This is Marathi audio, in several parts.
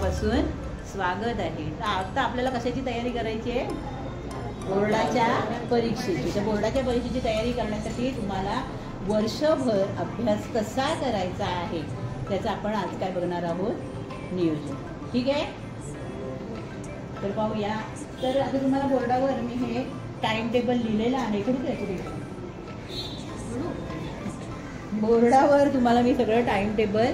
मनापासून स्वागत आहे। आता आपल्याला कशाची तयारी करायची आहे? बोर्डाच्या परीक्षेची। तर बोर्डाच्या परीक्षेची तयारी करण्यासाठी तुम्हाला वर्षभर अभ्यास कसा करायचा आहे त्याचं आपण आज काय बघणार आहोत, नियोजन। ठीक आहे, तर पाहूया। तर आता तुम्हाला बोर्डावर मी हे टाइम टेबल लिहिलेलं आहे। बोर्डावर तुम्हाला मी सगळं टाइम टेबल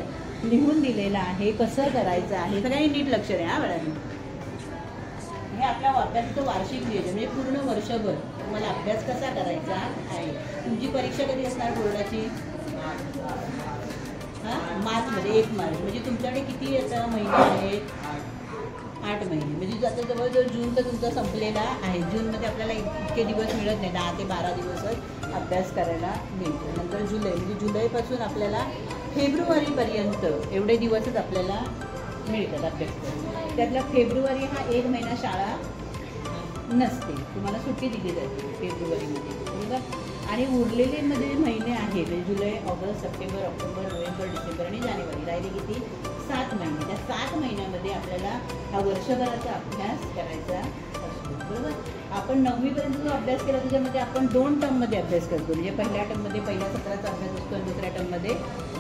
लिहून दिलेलं आहे, कसं करायचं आहे। सगळ्यांनी नीट लक्ष द्या हा बाळांनो। हे आपल्या अभ्यासाचं वार्षिक नियोजन, म्हणजे पूर्ण वर्षभर तुम्हाला अभ्यास कसा करायचा आहे। तुमची परीक्षा कधी असणार बोर्डाची? मार्चमध्ये, 1 मार्च। म्हणजे तुमच्याकडे किती आता महिने आहेत? 8 महिने। म्हणजे आता जवळजवळ जून तर तुमचा संपलेला आहे। जूनमध्ये आपल्याला इतके दिवस मिळत नाही, 10 ते 12 दिवसच अभ्यास करायला मिळतो। नंतर जुलै, म्हणजे जुलैपासून आपल्याला फेब्रुवारीपर्यंत एवढे दिवसच आपल्याला मिळतात अभ्यास करायला। त्यातला फेब्रुवारी हा 1 महिना शाळा नसते, तुम्हाला सुट्टी दिली जाते फेब्रुवारीमध्ये, बरोबर। आणि उरलेले मध्ये महिने आहेत, जुलै, ऑगस्ट, सप्टेंबर, ऑक्टोबर, नोव्हेंबर, डिसेंबर आणि जानेवारी, राहिले किती? 7 महिने। त्या 7 महिन्यामध्ये आपल्याला हा वर्षभराचा अभ्यास करायचा असतो, बरोबर। आपण 9वीपर्यंत जो अभ्यास केला त्याच्यामध्ये आपण 2 टर्ममध्ये अभ्यास करतो, म्हणजे पहिल्या टर्ममध्ये पहिल्या सत्राचा अभ्यास असतो आणि दुसऱ्या टर्ममध्ये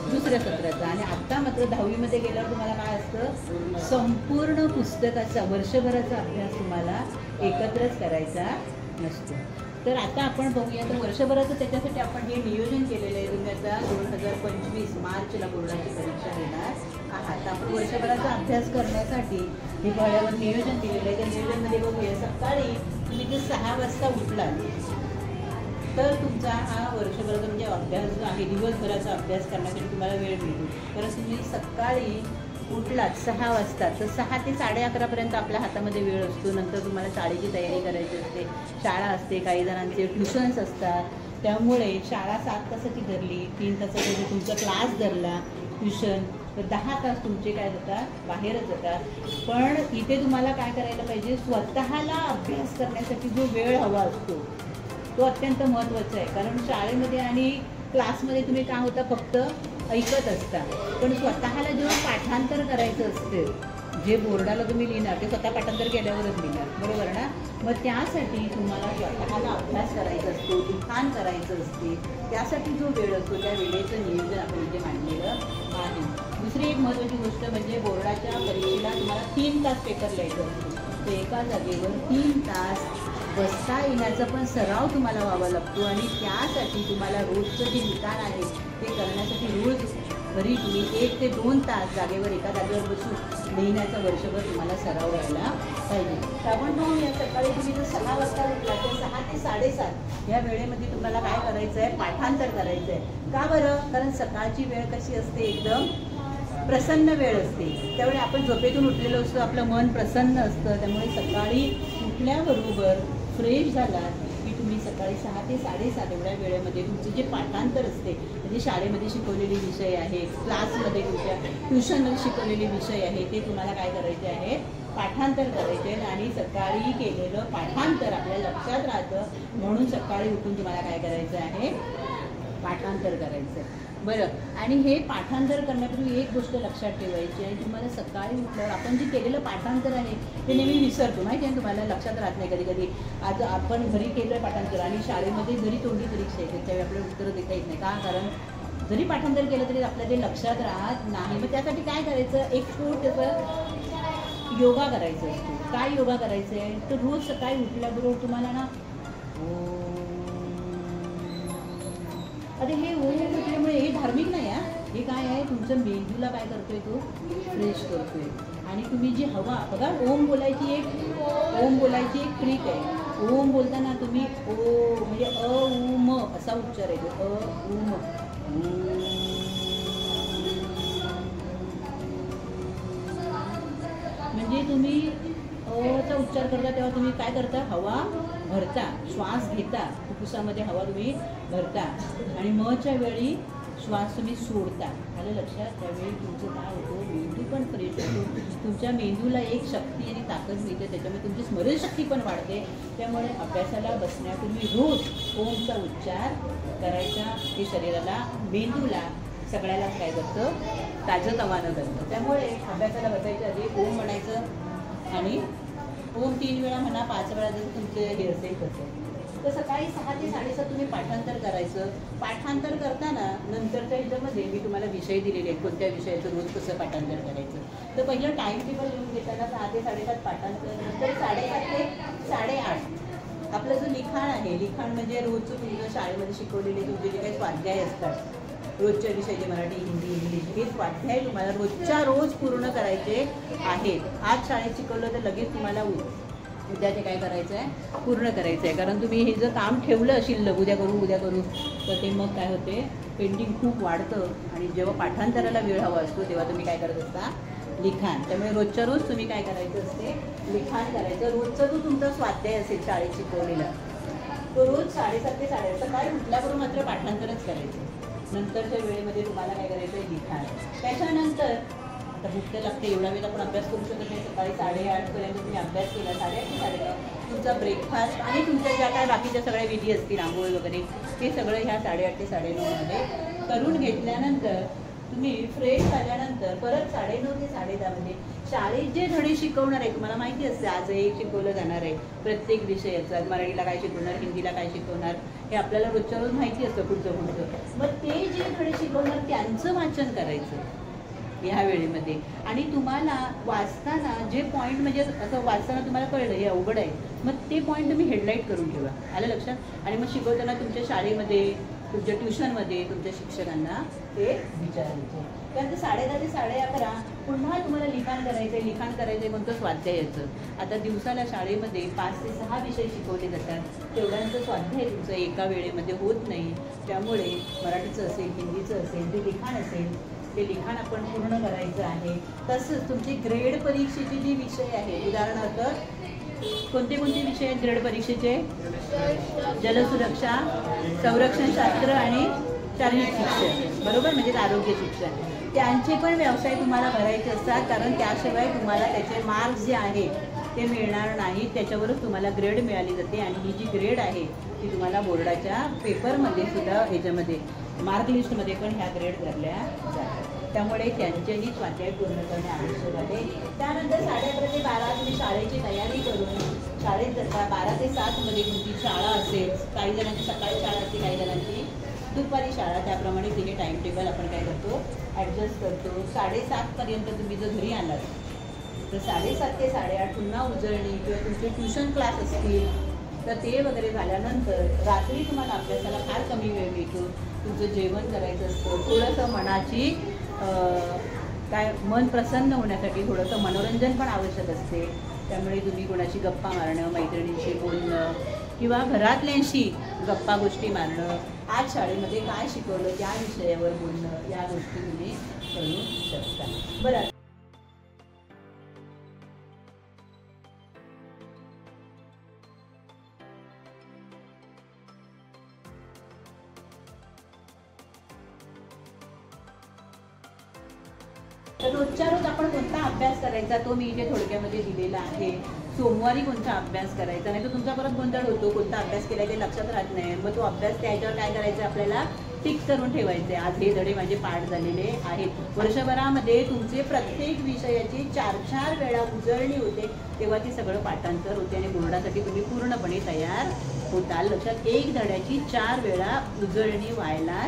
दुसऱ्या सत्राचा। आणि आत्ता मात्र 10वीमध्ये गेल्यावर तुम्हाला काय असतं, संपूर्ण पुस्तकाचा वर्षभराचा अभ्यास तुम्हाला एकत्रच करायचा नसतो। तर आता आपण बघूया, तर वर्षभराचं त्याच्यासाठी आपण हे नियोजन केलेलं आहे। तुम्ही आता 2025 मार्चला बोर्डाची परीक्षा देणार आहात। आपण वर्षभराचा अभ्यास करण्यासाठी हे फळ्यावर नियोजन दिलेलं आहे। त्या नियोजनमध्ये बघूया, सकाळी तुम्ही जर 6 वाजता उठला तर तुमचा हा वर्षभराचा म्हणजे अभ्यास जो आहे, दिवसभराचा अभ्यास करण्यासाठी तुम्हाला वेळ मिळतो। तर तुम्ही सकाळी उठलात 6 वाजता, तर 6 ते 11:30पर्यंत आपल्या हातामध्ये वेळ असतो। नंतर तुम्हाला शाळेची तयारी करायची असते, शाळा असते, काही जणांचे ट्युशन्स असतात। त्यामुळे शाळा 7 तासाची धरली, 3 तासाचा तुमचा क्लास धरला ट्युशन, तर 10 तास तुमचे काय जातात, बाहेरच जातात। पण इथे तुम्हाला काय करायला पाहिजे, स्वतःला अभ्यास करण्यासाठी जो वेळ हवा असतो तो अत्यंत महत्त्वाचा आहे। कारण शाळेमध्ये आणि क्लासमध्ये तुम्ही काय होता, फक्त ऐकत असता, पण स्वतःला जेव्हा पाठांतर करायचं असते, जे बोर्डाला तुम्ही लिहिणार ते स्वतः पाठांतर केल्यावरच लिहिणार, बरोबर ना। मग त्यासाठी तुम्हाला स्वतःला अभ्यास करायचा असतो, लिखाण करायचं असते, त्यासाठी जो वेळ असतो त्या वेळेचं नियोजन आपण इथे मांडलेलं आहे। दुसरी एक महत्त्वाची गोष्ट म्हणजे बोर्डाच्या परीक्षेला तुम्हाला 3 तास पेपर लिहायचा असतो, तर एका जागेवर 3 तास बसता येण्याचा पण सराव तुम्हाला व्हावा लागतो। आणि त्यासाठी तुम्हाला रोजचं जे लिखाण आहे ते करण्यासाठी रोज घरी तुम्ही 1 ते 2 तास जागेवर एका जागेवर बसून लिहिण्याचा वर्षभर तुम्हाला सराव व्हायला पाहिजे। तर आपण पाहूया, सकाळी तुम्ही जर 6 वाजता उठला तर 6 ते 7:30 या वेळेमध्ये तुम्हाला काय करायचं आहे, पाठांतर करायचं आहे। का बरं? कारण सकाळची वेळ कशी असते, एकदम प्रसन्न वेळ असते। त्यावेळी आपण झोपेतून उठलेलो असतो, आपलं मन प्रसन्न असतं। त्यामुळे सकाळी उठल्याबरोबर फ्रेश झाला की तुम्ही सकाळी 6 ते 7:30 एवढ्या वेळेमध्ये तुमचे जे पाठांतर असते, म्हणजे शाळेमध्ये शिकवलेले विषय आहे, क्लासमध्ये तुमच्या ट्युशनमध्ये शिकवलेले विषय आहे, ते तुम्हाला काय करायचे आहे, पाठांतर करायचे आहे। आणि सकाळी केलेलं पाठांतर आपल्या लक्षात राहतं, म्हणून सकाळी उठून तुम्हाला काय करायचं आहे, पाठांतर करायचं आहे, बरं। आणि हे पाठांतर करण्यापूर्वी एक गोष्ट लक्षात ठेवायची आहे, तुम्हाला सकाळी उठल्यावर आपण जे केलेलं पाठांतर आहे ते नेहमी विसरतो, माहिती आहे तुम्हाला, लक्षात राहत नाही कधी कधी। आज आपण घरी केलं पाठांतर आणि शाळेमध्ये जरी तोंडी परीक्षा येते त्यावेळी आपल्याला उत्तरं देता येत नाही, का? कारण जरी पाठांतर केलं तरी आपल्या ते लक्षात राहत नाही। मग त्यासाठी काय करायचं, एक छोटंसं योगा करायचं असतो। काय योगा करायचं आहे, तर रोज सकाळी उठल्याबरोबर तुम्हाला ना आता हे ओम म्हटल्यामुळे हे धार्मिक नाही आहे, हे काय आहे, तुमचं मेंदूला काय करतोय, तो फ्रेश करतोय। आणि तुम्ही जी हवा बघा, ओम बोलायची एक ट्रिक आहे। ओम बोलताना तुम्ही ओ म्हणजे अ उ म असा उच्चार आहे, अ उ म, म्हणजे तुम्ही अचा उच्चार करता तेव्हा तुम्ही काय करता, हवा भरता, श्वास घेता, फुफ्फुसामध्ये हवा तुम्ही भरता, आणि मच्या वेळी श्वास तुम्ही सोडता, आलं लक्षात। त्यावेळी तुमचं काय होतं, मेंदू पण फ्रेश होतो, तुमच्या मेंदूला एक शक्ती आणि ताकद मिळते, त्याच्यामुळे तुमची स्मरणशक्ती पण वाढते। त्यामुळे अभ्यासाला बसण्यापूर्वी रोज ओमचा उच्चार करायचा, हे शरीराला, मेंदूला सगळ्यालाच काय करतं, ताजं तवानं करतं. त्यामुळे अभ्यासाला बसायच्या आधी ओम म्हणायचं आणि ओम 3 वेळा म्हणा, 5 वेळा जर तुमचे हे असेल तसं. तर सकाळी 6 ते 7:30 तुम्ही पाठांतर करायचं. पाठांतर करताना नंतरच्या ह्याच्यामध्ये मी तुम्हाला विषय दिलेले आहेत, कोणत्या विषयाचं रोज कसं पाठांतर करायचं. तर पहिलं टाईम टेबल लिहून घेताना 6 ते 7:30 पाठांतर, नंतर 7:30 ते 8:30 आपलं जो लिखाण आहे, लिखाण म्हणजे रोजचं तुमचं शाळेमध्ये शिकवलेले तुमचे जे काही स्वाध्याय असतात रोजच्या विषयाचे, मराठी, हिंदी, इंग्लिश, हे स्वाध्याय तुम्हाला रोजच्या रोज पूर्ण करायचे आहेत. आज शाळेत शिकवलं तर लगेच तुम्हाला उद्या ते काय करायचं आहे, पूर्ण करायचं आहे. कारण तुम्ही हे जर काम ठेवलं शिल्लक, उद्या करू, तर ते मग काय होते, पेंडिंग खूप वाढतं आणि जेव्हा पाठांतराला वेळ हवा असतो तेव्हा तुम्ही काय करत असता, लिखाण. त्यामुळे रोजच्या रोज तुम्ही काय करायचं असते, लिखाण करायचं. रोजचा जो तुमचा स्वाध्याय असेल शाळेत शिकवलेला, तो रोज 7:30 ते 8:30 सकाळी उठल्याबरोबर मात्र पाठांतरच करायचं. नंतरच्या वेळेमध्ये तुम्हाला काय करायचं आहे, लिखाण. त्याच्यानंतर आता भूक तर लागते, एवढा वेळ आपण अभ्यास करू शकत नाही. सकाळी 8:30 तुम्ही अभ्यास केला, 8:30 ते 9:30 तुमचा ब्रेकफास्ट आणि तुमच्या ज्या काय बाकीच्या सगळ्या विधी असतील, आंघोळ वगैरे, ते सगळं ह्या 8:30 ते 9:30 करून घेतल्यानंतर तुम्ही फ्रेश झाल्यानंतर परत 9:30 ते 10:30 शाळेत जे धडे शिकवणार आहे, तुम्हाला माहिती असते आज एक शिकवलं जाणार आहे प्रत्येक विषयाचं. मराठीला काय शिकवणार, हिंदीला काय शिकवणार, हे आपल्याला रोजच्या रोज माहिती असतं पुढचं. मग ते जे धडे शिकवणार त्यांचं वाचन करायचं ह्या वेळेमध्ये. आणि तुम्हाला वाचताना जे पॉईंट, म्हणजे असं वाचताना तुम्हाला कळलं हे अवघड आहे, मग ते पॉईंट तुम्ही हेडलाईट करून ठेवा, आलं लक्षात. आणि मग शिकवताना तुमच्या शाळेमध्ये, तुमच्या ट्युशनमध्ये तुमच्या शिक्षकांना ते विचारायचे. त्यानंतर 10:30 ते 11:30 पुन्हा तुम्हाला लिखाण करायचं आहे. लिखाण करायचं आहे कोणतं, स्वाध्यायाचं. आता दिवसाला शाळेमध्ये 5 ते 6 विषय शिकवले जातात, तेवढ्यांचं स्वाध्याय तुमचं एका वेळेमध्ये होत नाही. त्यामुळे मराठीचं असेल, हिंदीचं असेल, ते लिखाण असेल, ते लिखाण आपण पूर्ण करायचं आहे. तसंच तुमचे ग्रेड परीक्षेचे जे विषय आहेत, उदाहरणार्थ कोणते विषय आहेत ग्रेड परीक्षेचे, जलसुरक्षा, संरक्षणशास्त्र आणि शारीरिक शिक्षण, बरोबर, म्हणजे आरोग्य शिक्षण. त्यांचे पण व्यवसाय तुम्हाला भरायचे असतात, कारण त्याशिवाय तुम्हाला त्याचे मार्क्स जे आहेत ते मिळणार नाहीत. त्याच्यावरच तुम्हाला ग्रेड मिळाली जाते. आणि ही जी ग्रेड आहे ती तुम्हाला बोर्डाच्या पेपरमध्ये सुद्धा, ह्याच्यामध्ये मार्क लिस्टमध्ये पण ह्या ग्रेड धरल्या जातात. त्यामुळे त्यांचेही स्वाध्याय पूर्ण करणे आवश्यक आहे. त्यानंतर 11:30 ते 12 तुम्ही शाळेची तयारी करून शाळेत जाता. 12 ते 7 तुमची शाळा असेल. काही जणांची सकाळी शाळा असते, काही जणांची दुपारी शाळा. त्याप्रमाणे तिने टाईम टेबल आपण काय करतो, ॲडजस्ट करतो. 7:30 तुम्ही जर घरी आलात तर 7:30 ते 8:30 पुन्हा उजळणी किंवा तुमचे ट्युशन क्लास असतील तर ते वगैरे झाल्यानंतर रात्री तुम्हाला अभ्यासाला फार कमी वेळ मिळतो. तुमचं जेवण करायचं असतं. थोडंसं मनाची काय मन प्रसन्न होण्यासाठी थोडंसं मनोरंजन पण आवश्यक असते. त्यामुळे तुम्ही कोणाशी गप्पा मारणं, मैत्रिणींशी बोलणं किंवा घरातल्यांशी गप्पा गोष्टी मारणं, आज शाळेमध्ये काय शिकवलं त्या विषयावर बोलणं, या गोष्टी तुम्ही करू शकता. बरं, तर रोजच्या रोज आपण कोणता अभ्यास करायचा तो मी इथे थोडक्यामध्ये दिलेला आहे. सोमवारी कोणता अभ्यास करायचा, नाही तर तुमचा परत गोंधळ होतो, कोणता अभ्यास केला ते लक्षात राहत नाही. मग तो अभ्यास त्याच्यावर काय करायचं, आपल्याला टिक करून ठेवायचे. आज हे धडे माझे पाठ झालेले आहेत. वर्षभरामध्ये तुमचे प्रत्येक विषयाची 4-4 वेळा उजळणी होते, तेव्हा ती सगळं पाठांतर होते आणि बोर्डासाठी तुम्ही पूर्णपणे तयार होताल. लक्षात, एक धड्याची 4 वेळा उजळणी व्हायला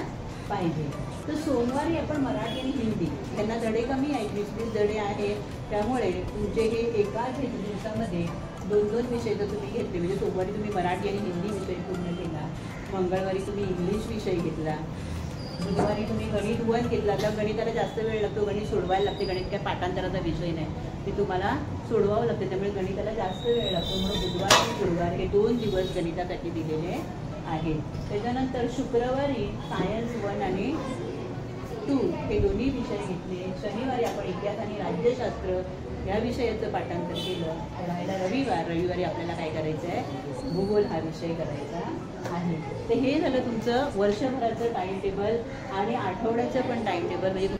पाहिजे. तर सोमवारी आपण मराठी आणि हिंदी यांना धडे कमी आहेत, 20-20 धडे आहेत. त्यामुळे तुमचे हे एकाच दिवसामध्ये 2-2 विषय जर तुम्ही घेतले, म्हणजे सोमवारी तुम्ही मराठी आणि हिंदी विषय पूर्ण केला, मंगळवारी तुम्ही इंग्लिश विषय घेतला, बुधवारी तुम्ही गणित 1 घेतला. तर गणिताला जास्त वेळ लागतो, गणित सोडवायला लागते. गणित काय पाठांतराचा विषय नाही, ते तुम्हाला सोडवावं लागते. त्यामुळे गणिताला जास्त वेळ लागतो. म्हणून बुधवार आणि गुरुवार हे 2 दिवस गणितासाठी दिलेले आहेत. त्याच्यानंतर शुक्रवारी सायन्स 1 आणि 2 हे दोन्ही विषय घेतले. शनिवारी आपण इतिहास आणि राज्यशास्त्र या विषयाचं पाठांतर केलं. राहिला रविवारी आपल्याला काय करायचं आहे, भूगोल हा विषय करायचा आहे. तर हे झालं तुमचं वर्षभराचं टाईम टेबल आणि आठवड्याचं पण टाईम टेबल. म्हणजे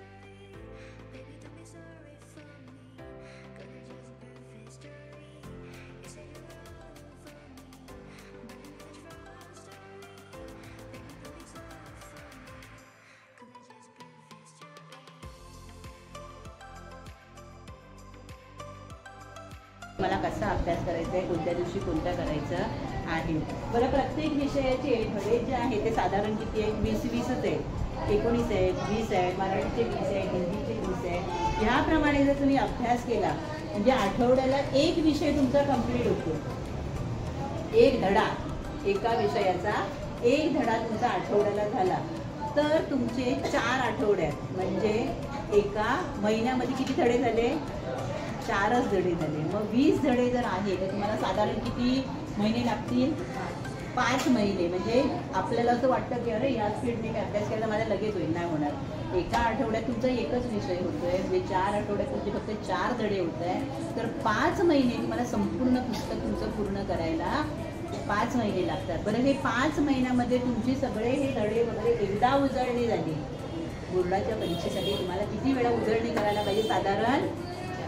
मला कसा अभ्यास करायचा आहे, कोणत्या दिवशी कोणता करायचा आहे. बरं, प्रत्येक विषयाचे धडे जे आहे ते साधारण किती आहे? 20-20च आहे. 19 आहेत, 20 आहेत, मराठीचे 20 आहेत, हिंदीचे 20 आहेत. ह्याप्रमाणे जर तुम्ही अभ्यास केला म्हणजे आठवड्याला एक विषय तुमचा कंप्लीट होतो. एक धडा, एका विषयाचा एक धडा तुमचा आठवड्याला झाला तर तुमचे 4 आठवड्यात म्हणजे एका महिन्यामध्ये किती धडे झाले? 4च धडे झाले. मग 20 धडे जर आहे तर तुम्हाला साधारण किती महिने लागतील? 5 महिने. म्हणजे आपल्याला असं वाटतं की अरे या स्पीडने काय अभ्यास केला माझा लगेच होईल, नाही होणार. एका आठवड्यात तुमचा एकच विषय होतोय म्हणजे 4 आठवड्यात तुमचे फक्त 4 धडे होत आहे. तर 5 महिने तुम्हाला संपूर्ण पुस्तक तुमचं पूर्ण करायला 5 महिने लागतात. बरं, हे 5 महिन्यामध्ये तुमचे सगळे हे धडे वगैरे एकदा उजळणी झाली. बोर्डाच्या परीक्षेसाठी तुम्हाला किती वेळा उजळणी करायला पाहिजे? साधारण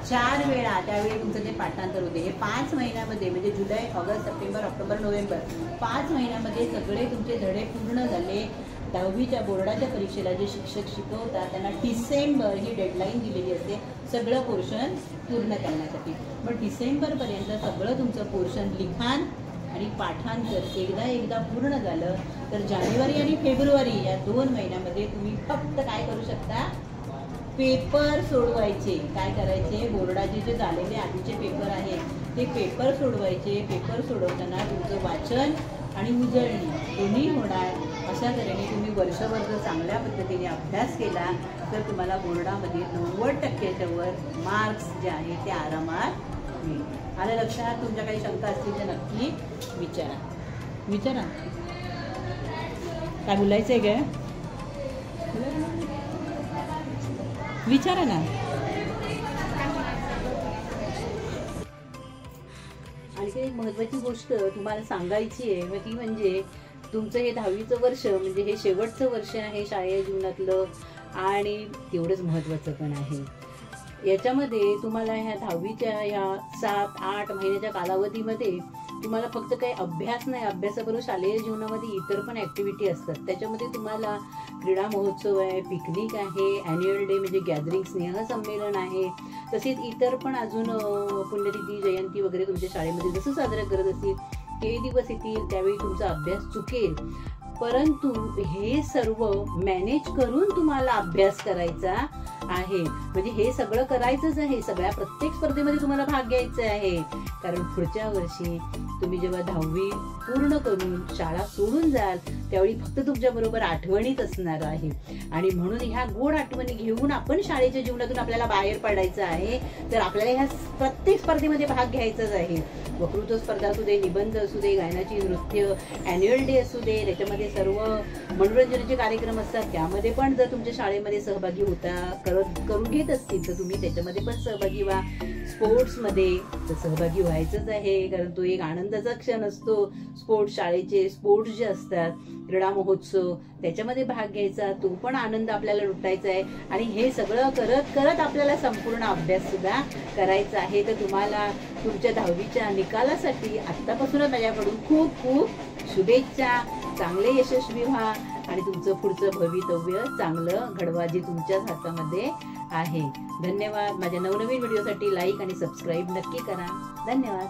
4 वेळा. त्यावेळी तुमचं ते पाठांतर होते. हे 5 महिन्यामध्ये म्हणजे जुलै, ऑगस्ट, सप्टेंबर, ऑक्टोबर, नोव्हेंबर 5 महिन्यामध्ये सगळे तुमचे धडे पूर्ण झाले. 10वीच्या बोर्डाच्या परीक्षेला जे शिक्षक शिकवतात त्यांना डिसेंबर ही डेडलाईन दिलेली असते सगळं पोर्शन पूर्ण करण्यासाठी. मग डिसेंबरपर्यंत सगळं तुमचं पोर्शन लिखाण आणि पाठांतर एकदा पूर्ण झालं तर जानेवारी आणि फेब्रुवारी या 2 महिन्यामध्ये तुम्ही फक्त काय करू शकता? पेपर सोडवायचे. काय करायचे? बोर्डाचे जे झालेले आधीचे पेपर आहेत ते पेपर सोडवायचे. पेपर सोडवताना तुमचं वाचन आणि उजळणी दोन्ही होणार. अशा तऱ्हेने तुम्ही वर्षभर जर चांगल्या पद्धतीने अभ्यास केला तर तुम्हाला बोर्डामध्ये 90%च्या वर मार्क्स जे आहे ते आरामात मिळेल. आलं लक्षात? तुमच्या काही शंका असतील तर नक्की विचारा. काय बोलायचं आहे काय? विचारा ना. आणखी एक महत्त्वाची गोष्ट तुम्हाला सांगायची आहे ती म्हणजे तुमचं हे 10वीचं वर्ष म्हणजे हे शेवटचं वर्ष आहे शालेय जीवनातलं आणि तेवढंच महत्त्वाचं पण आहे. याच्यामध्ये तुम्हाला ह्या 10वीच्या ह्या 7-8 महिन्याच्या कालावधीमध्ये तुम्हाला फक्त काही अभ्यास नाही, अभ्यासाबरोबर शालेय जीवनामध्ये इतर पण ॲक्टिव्हिटी असतात. त्याच्यामध्ये तुम्हाला क्रीडा महोत्सव आहे, पिकनिक आहे, ॲन्युअल डे म्हणजे गॅदरिंग स्नेहसंमेलन आहे, तसेच इतर पण अजून पुण्यतिथी जयंती वगैरे तुमच्या शाळेमध्ये जसं साजरा करत असतील ते दिवस येतील. त्यावेळी तुमचा अभ्यास चुकेल. परंतु हे सर्व मॅनेज करून तुम्हाला अभ्यास करायचा आहे. म्हणजे हे सगळं करायचंच आहे. सगळ्या प्रत्येक स्पर्धेमध्ये तुम्हाला भाग घ्यायचा आहे. कारण पुढच्या वर्षी तुम्ही जेव्हा 10वी पूर्ण करून शाळा सोडून जाल त्यावेळी फक्त तुमच्याबरोबर आठवणीत असणार आहे. आणि म्हणून ह्या गोड आठवणी घेऊन आपण शाळेच्या जीवनातून आपल्याला बाहेर पडायचं आहे. तर आपल्याला ह्या प्रत्येक स्पर्धेमध्ये भाग घ्यायचाच आहे. वक्तृत्व स्पर्धा असू दे, निबंध असू दे, गायनाची नृत्य, ॲन्युअल डे असू दे, त्याच्यामध्ये सर्व मनोरंजनाचे कार्यक्रम असतात. त्यामध्ये पण जर तुमच्या शाळेमध्ये सहभागी करून घेत असतील तर तुम्ही त्याच्यामध्ये पण सहभागी व्हा. स्पोर्ट्समध्ये तर सहभागी व्हायचंच आहे कारण तो एक आनंदाचा क्षण असतो. शाळेचे स्पोर्ट्स जे असतात, क्रीडा महोत्सव त्याच्यामध्ये भाग घ्यायचा, तो पण आनंद आपल्याला लुटायचा आहे. आणि हे सगळं करत करत आपल्याला संपूर्ण अभ्यास सुद्धा करायचा आहे. तर तुम्हाला तुमच्या 10वीच्या निकालासाठी आत्तापासूनच माझ्याकडून खूप खूप शुभेच्छा. चांगले यशस्वी व्हा आणि तुमचं पुढचं भवितव्य चांगलं घडवा जे तुमच्याच हातामध्ये आहे. धन्यवाद. माझ्या नवनवीन व्हिडिओसाठी लाईक आणि सबस्क्राईब नक्की करा. धन्यवाद.